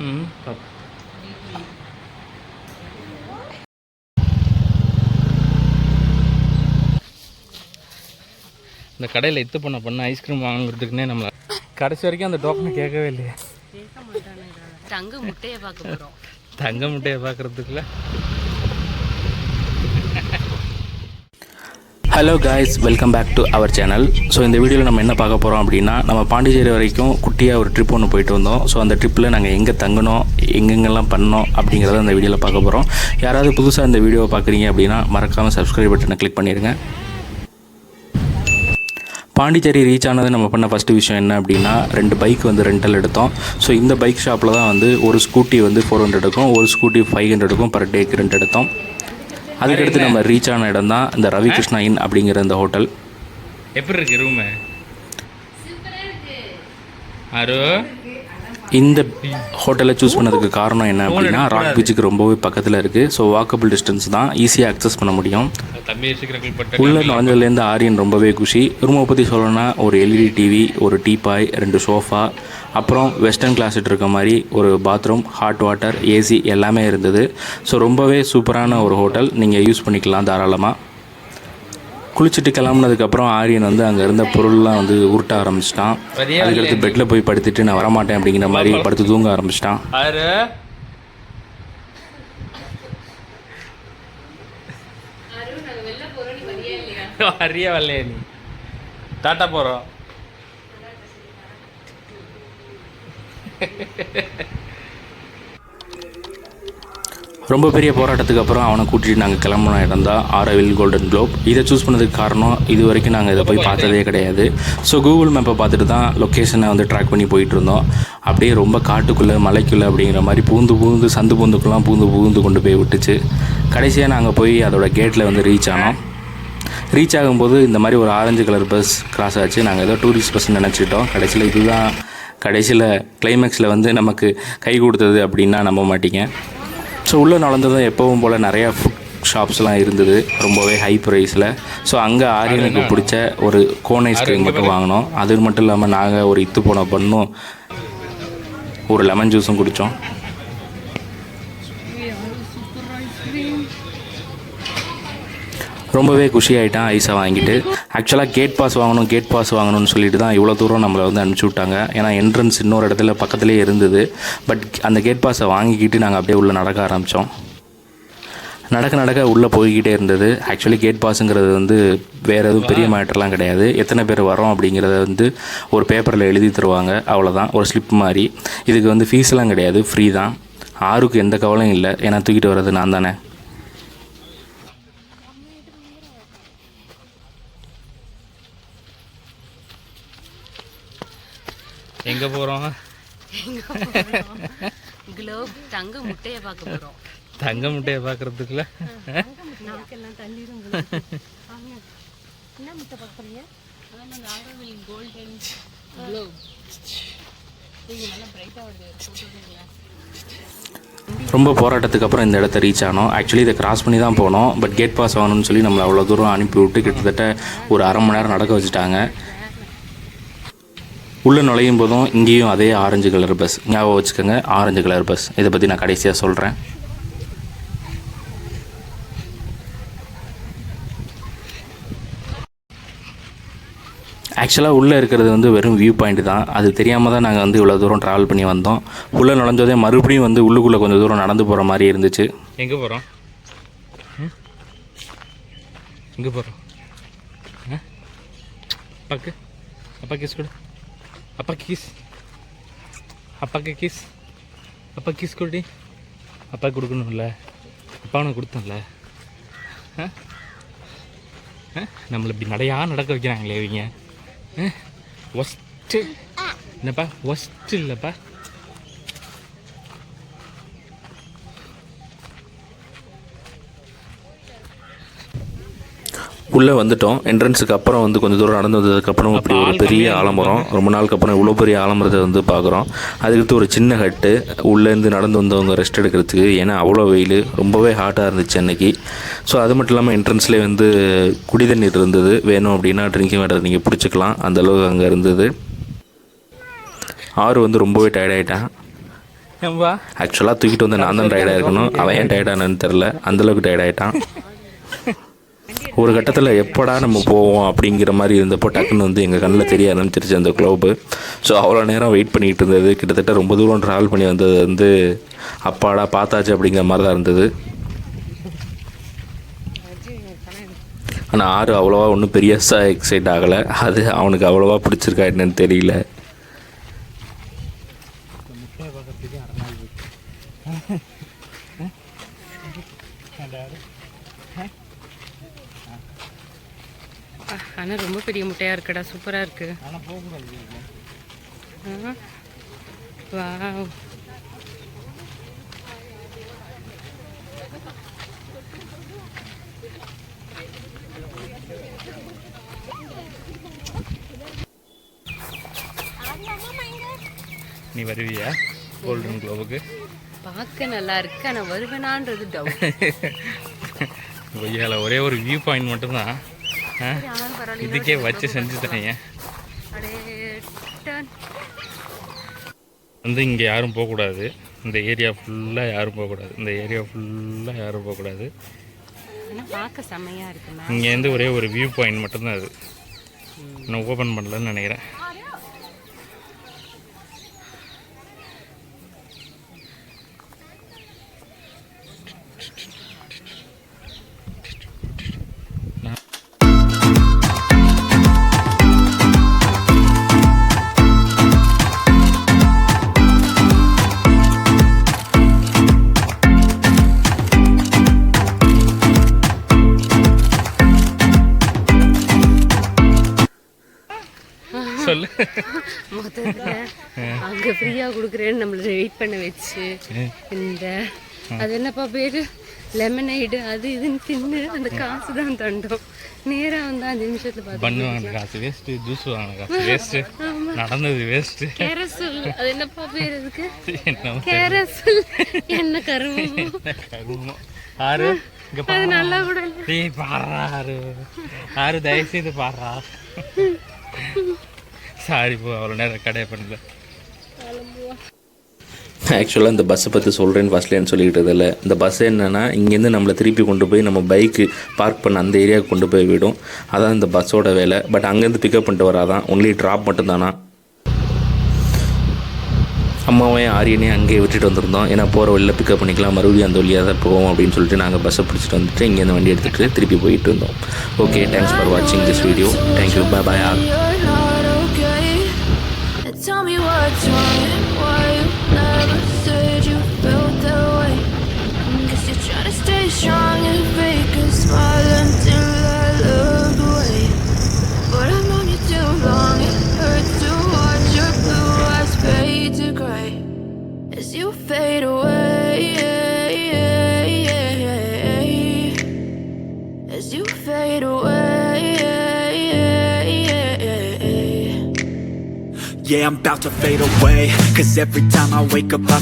இந்த கடையில் எத்து பண்ண ஐஸ்கிரீம் வாங்குறதுக்குன்னே நம்மளை கடைசி வரைக்கும் அந்த டோக்கனை கேட்கவே இல்லையே. தங்க முட்டையை பார்க்க போகிறோம். தங்க முட்டையை பார்க்குறதுக்குள்ள. Hello guys, welcome back to our channel. So இந்த வீடியோவில் நம்ம என்ன பார்க்க போகிறோம் அப்படின்னா, நம்ம பாண்டிச்சேரி வரைக்கும் குட்டியாக ஒரு ட்ரிப் ஒன்று போயிட்டு வந்தோம். ஸோ அந்த ட்ரிப்பில் நாங்கள் எங்கே தங்கினோம், எங்கெங்கெல்லாம் பண்ணோம் அப்படிங்கிறத அந்த வீடியோவில் பார்க்க போகிறோம். யாராவது புதுசாக இந்த வீடியோவை பார்க்குறீங்க அப்படின்னா மறக்காமல் சப்ஸ்கிரைப் பட்டனை கிளிக் பண்ணிடுங்க. பாண்டிச்சேரி ரீச் ஆனது நம்ம பண்ண ஃபஸ்ட்டு விஷயம் என்ன அப்படின்னா, 2 பைக் வந்து ரெண்டல் எடுத்தோம். ஸோ இந்த பைக் ஷாப்பில் தான் வந்து ஒரு ஸ்கூட்டி வந்து 400க்கும் ஒரு ஸ்கூட்டி 500க்கும் பர் டேக்கு ரெண்ட் எடுத்தோம். அதுக்கடுத்து நம்ம ரீச் ஆன இடம் தான் இந்த ரவி கிருஷ்ணா இன் அப்படிங்கிற இந்த ஹோட்டல். எப்படி இருக்கு ரூமு? இந்த ஹோட்டலை சூஸ் பண்ணதுக்கு காரணம் என்ன அப்படின்னா, ராக் பீச்சுக்கு ரொம்பவே பக்கத்தில் இருக்குது. ஸோ வாக்கபிள் டிஸ்டன்ஸ் தான், ஈஸியாக அக்சஸ் பண்ண முடியும். உள்ள நுழைஞ்சதுலேருந்து ஆரியன் ரொம்பவே குஷி. ரூமை பற்றி சொல்லணும்னா ஒரு எல்இடி டிவி, ஒரு டீபாய், 2 சோஃபா, அப்புறம் வெஸ்டர்ன் கிளாஸிட் இருக்க மாதிரி ஒரு பாத்ரூம், ஹாட் வாட்டர், ஏசி எல்லாமே இருந்தது. ஸோ ரொம்பவே சூப்பரான ஒரு ஹோட்டல், நீங்கள் யூஸ் பண்ணிக்கலாம் தாராளமாக. குளிச்சுட்டு கிளம்புனதுக்கப்புறம் ஆரியன் வந்து அங்கே இருந்த பொருள்லாம் வந்து உருட்ட ஆரம்பிச்சிட்டான். அதுக்கடுத்து பெட்டில் போய் படுத்துட்டு நான் வரமாட்டேன் அப்படிங்கிற மாதிரி படுத்து தூங்க ஆரம்பிச்சிட்டான். வரியா வரலையா நீ? டாட்டா போகிறோம். ரொம்ப பெரிய போராட்டத்துக்கு அப்புறம் அவனை கூட்டிகிட்டு நாங்கள் கிளம்புன இடம் தான் ஆரோவில் கோல்டன் குளோப். இதை சூஸ் பண்ணதுக்கு காரணம், இது வரைக்கும் நாங்கள் இதை போய் பார்த்ததே கிடையாது. ஸோ கூகுள் மேப்பை பார்த்துட்டு தான் லொக்கேஷனை வந்து ட்ராக் பண்ணி போயிட்டு இருந்தோம். அப்படியே ரொம்ப காட்டுக்குள்ளே மலைக்குள்ளே அப்படிங்கிற மாதிரி பூந்து சந்து பூந்துக்குலாம் பூந்து கொண்டு போய் விட்டுச்சு. கடைசியாக நாங்கள் போய் அதோட கேட்டில் வந்து ரீச் ஆனோம். ரீச் ஆகும்போது இந்த மாதிரி ஒரு ஆரஞ்சு கலர் பஸ் கிராஸ் ஆச்சு. நாங்கள் ஏதோ டூரிஸ்ட் பஸ்ன்னு நினச்சிட்டோம். கடைசியில் கிளைமேக்ஸில் வந்து நமக்கு கை கொடுத்தது அப்படின்னா நம்ப மாட்டீங்க. ஸோ உள்ளே நுழைந்ததும் எப்பவும் போல் நிறையா ஃபுட் ஷாப்ஸ்லாம் இருந்தது, ரொம்பவே ஹை ப்ரைஸில். ஸோ அங்கே ஆரியனுக்கு பிடிச்ச ஒரு கோன் ஐஸ்கிரீம் மட்டும் வாங்கினோம். அது மட்டும் இல்லாமல் நாங்கள் ஒரு இத்து போன பண்ணும் ஒரு லெமன் ஜூஸும் குடித்தோம். ரொம்பவே குஷியாகிட்டான் ஐஸை வாங்கிட்டு. ஆக்சுவலாக கேட் பாஸ் வாங்கணும்னு சொல்லிட்டு தான் இவ்வளோ தூரம் நம்மளை வந்து அனுப்பிச்சி விட்டாங்க. ஏன்னா என்ட்ரன்ஸ் இன்னொரு இடத்துல பக்கத்துலேயே இருந்தது. பட் அந்த கேட் பாஸை வாங்கிக்கிட்டு நாங்கள் அப்படியே உள்ளே நடக்க ஆரம்பித்தோம். நடக்க உள்ளே போய்கிட்டே இருந்தது. ஆக்சுவலி கேட் பாஸுங்கிறது வந்து வேறு எதுவும் பெரிய மேட்டர்லாம் கிடையாது. எத்தனை பேர் வரோம் அப்படிங்கிறத வந்து ஒரு பேப்பரில் எழுதி தருவாங்க, அவ்வளோதான், ஒரு ஸ்லிப் மாதிரி. இதுக்கு வந்து ஃபீஸ்லாம் கிடையாது, ஃப்ரீ தான். ஆருக்கு எந்த கவலையும் இல்லை, ஏன்னா தூக்கிட்டு வர்றது நான் தானே. எங்கே போகிறோம்? குளோப் தங்க முட்டையை பார்க்க போகிறோம். தங்க முட்டையை பார்க்குறதுக்குள்ள நமக்கெல்லாம் தள்ளிடும். என்ன முட்டை பார்க்குறீங்க? அதான் ஆரோவில் கோல்டன் குளோப். நல்லா பிரைட்டாக வருது. ரொம்ப போராட்டத்துக்கு அப்புறம் இந்த இடத்த ரீச் ஆனோம். ஆக்சுவலி இதை கிராஸ் பண்ணி தான் போனோம். பட் கேட் பாஸ் வாங்கணும்னு சொல்லி நம்மளை அவ்வளோ தூரம் அனுப்பி விட்டு கிட்டத்தட்ட ஒரு அரை மணி நேரம் நடக்க வச்சுட்டாங்க. உள்ளே நுழையும் போதும் இங்கேயும் அதே ஆரஞ்சு கலர் பஸ், ஞாபகம் வச்சுக்கோங்க, ஆரஞ்சு கலர் பஸ். இதை பற்றி நான் கடைசியாக சொல்கிறேன். ஆக்சுவலாக உள்ளே இருக்கிறது வந்து வெறும் வியூ பாயிண்ட் தான். அது தெரியாமல் தான் நாங்கள் வந்து இவ்வளோ தூரம் ட்ராவல் பண்ணி வந்தோம். உள்ளே நுழைஞ்சதே மறுபடியும் வந்து உள்ளுக்குள்ளே கொஞ்சம் தூரம் நடந்து போகிற மாதிரி இருந்துச்சு. எங்கே போகிறோம்? எங்கே போகிறோம்? அப்பா கிஸ் கொடு. அப்பா கிஸ் கொடு. அப்பா கொடுக்கணும்ல, அப்பா உனக்கு கொடுத்தோம்ல. நம்மளை இப்படி நடக்க வைக்கிறாங்களே இவங்க. ஒஸ்ட்டு என்னப்பா, ஒஸ்ட்டு இல்லைப்பா. உள்ளே வந்துட்டோம். என்ட்ரன்ஸுக்கு அப்புறம் வந்து கொஞ்சம் தூரம் நடந்து வந்ததுக்கப்புறம் இப்படி ஒரு பெரிய ஆலமரம், ரொம்ப நாளுக்கு அப்புறம் இவ்வளோ பெரிய ஆலமரத்தை வந்து பார்க்குறோம். அதுக்கடுத்து ஒரு சின்ன ஹட்டு, உள்ளேருந்து நடந்து வந்தவங்க ரெஸ்ட் எடுக்கிறதுக்கு. ஏன்னா அவ்வளோ வெயில், ரொம்பவே ஹாட்டாக இருந்துச்சு அன்றைக்கி. ஸோ அது மட்டும் இல்லாமல் என்ட்ரன்ஸ்லேயே வந்து குடி தண்ணீர் இருந்தது. வேணும் அப்படின்னா ட்ரிங்கிங் வாட்டர் நீங்கள் பிடிச்சிக்கலாம், அந்தளவுக்கு அங்கே இருந்தது. ஆறு வந்து ரொம்பவே டயர்டாயிட்டான். ஏம்பா ஆக்சுவலாக தூக்கிட்டு வந்து நான் தான் டயர்டாக இருக்கணும். அவன் ஏன் டயர்டானு தெரில, அந்தளவுக்கு டயர்ட் ஆகிட்டான். ஒரு கட்டத்தில் எப்படா நம்ம போவோம் அப்படிங்கிற மாதிரி இருந்தப்போ டக்குன்னு வந்து எங்கள் கண்ணில் தெரிய ஆரம்பிச்சிருச்சு அந்த குளோபு. ஸோ அவ்வளோ நேரம் வெயிட் பண்ணிகிட்டு இருந்தது. கிட்டத்தட்ட ரொம்ப தூரம் ட்ராவல் பண்ணி வந்தது வந்து அப்பாடா பார்த்தாச்சு அப்படிங்கிற மாதிரி தான் இருந்தது. ஆனால் ஆறு அவ்வளோவா ஒன்றும் பெரியஸாக எக்ஸைட் ஆகலை. அது அவனுக்கு அவ்வளோவா பிடிச்சிருக்கா என்னன்னு தெரியல. முட்டையை பார்க்கறதுக்கு அரை ஆனால் ரொம்ப பெரிய முட்டையாக இருக்குடா, சூப்பராக இருக்கு. ஆனால் போகக்கூடாது. வாவ். நீ வருவியா கோல்டன் குளோபுக்கு? பார்க்க நல்லா இருக்கு, ஆனால் வருவேனான்றது டவுட். கொய்யால ஒரே ஒரு வியூ பாயிண்ட் மட்டும்தான். இதுக்கே வச்சு செஞ்சு தரீங்க. வந்து இங்கே யாரும் போகக்கூடாது. இந்த ஏரியா ஃபுல்லாக யாரும் போகக்கூடாது. ஆனால் பார்க்க செம்மையாக இருக்குண்ணா. இங்கேருந்து ஒரே ஒரு வியூ பாயிண்ட் மட்டும்தான் அது. நான் ஓப்பன் பண்ணலன்னு நினைக்கிறேன். சொல்லு. மொத்தத்தில் அங்கே ஃப்ரீயாக கொடுக்குறேன்னு நம்மளை வெயிட் பண்ண வச்சு இந்த அது என்னப்பா பேர் லெமனைடு அது இதுன்னு தின்னு அந்த காசு தான் தண்டோம். நேராக வந்து 5 நிமிஷத்தில் பார்த்து பண்ணு வாங்கின காசு வேஸ்ட்டு, ஜூஸ் வாங்கின காசு வேஸ்ட்டு, நடந்தது வேஸ்ட்டு. கேரசுல் அது என்னப்பா பேர் அதுக்கு? கேரசுல் என்ன கருமம். ஆறு அது நல்லா கூட பாடுறா. ஆறு தயவுசெய்து பாடுறா. சாரி போ, அவ்வளோ நேரம் கடையை பண்ணல. ஆக்சுவலாக இந்த பஸ்ஸை பற்றி சொல்கிறேன்னு ஃபஸ்ட்லேன்னு சொல்லிக்கிட்டது இல்லை. இந்த பஸ் என்னென்னா இங்கேருந்து நம்மளை திருப்பி கொண்டு போய் நம்ம பைக்கு பார்க் பண்ண அந்த ஏரியாவுக்கு கொண்டு போய் விடும். அதான் இந்த பஸ்ஸோட வேலை. பட் அங்கேருந்து பிக்கப் பண்ணிட்டு வராதான், ஒன்லி ட்ராப் மட்டும்தானா. அம்மாவையும் ஆரியனையும் அங்கேயே விட்டுட்டு வந்திருந்தோம். ஏன்னா போகிற வழியில் பிக்கப் பண்ணிக்கலாம், மறுபடியும் அந்த வழியாக தான் போவோம் அப்படின்னு சொல்லிட்டு நாங்கள் பஸ்ஸை பிடிச்சிட்டு வந்துட்டு இங்கேருந்து வண்டி எடுத்துகிட்டு திருப்பி போயிட்டு இருந்தோம். ஓகே, தேங்க்ஸ் ஃபார் வாட்சிங் this video. Thank you, bye bye all. Tell me what's wrong and why you never said you felt that way. Guess you're trying to stay strong and fake a smile until I look away. But I've known you too long, it hurts to watch your blue eyes fade to grey as you fade away. As you fade away. Yeah, I'm about to fade away, 'cause every time I wake up I